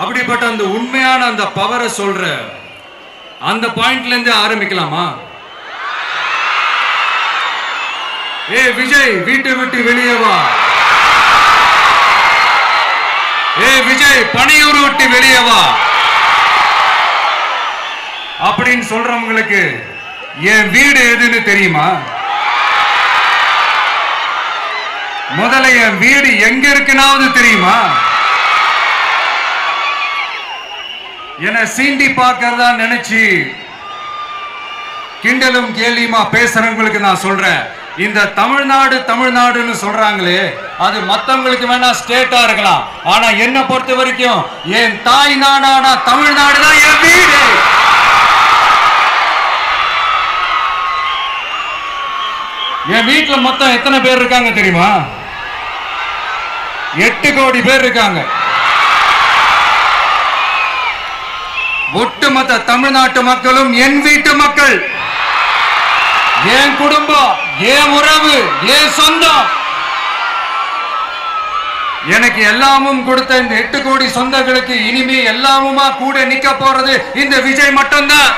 அப்படிப்பட்ட அந்த உண்மையான அந்த பவரை சொல்ற அந்த பாயிண்ட்ல இருந்து ஆரம்பிக்கலாமா? ஏ விஜய், வீட்டை விட்டு வெளியே வா. ஏ விஜய், பணியூர் விட்டு வெளியே வா அப்படின்னு சொல்றவங்களுக்கு என் வீடு எதுன்னு தெரியுமா? முதல்ல என் வீடு எங்க இருக்குனாவது தெரியுமா? என சீண்டி பார்க்கறதா நினைச்சு கிண்டலும் கேலியுமா பேசுறவங்களுக்கு நான் சொல்றேன், இந்த தமிழ்நாடு தமிழ்நாடுன்னு சொல்றாங்களே, அது மத்தவங்களுக்கு வேணா ஸ்டேட்டா இருக்கலாம், ஆனா என்ன பொறுத்த வரைக்கும் என் தாய் நாடான தமிழ்நாடு தான் என் வீடு. என் வீட்டுல மொத்தம் எத்தனை பேர் இருக்காங்க தெரியுமா? 8 கோடி பேர் இருக்காங்க. ஒட்டுமொத்த தமிழ்நாட்டு மக்களும் என் வீட்டு மக்கள், என் குடும்பம், என் உறவு, என் சொந்தம். எனக்கு எல்லாமும் கொடுத்த இந்த 8 கோடி சொந்தங்களுக்கு இனிமே எல்லாமுமா கூட நிக்க போறது இந்த விஜய் மட்டும்தான்.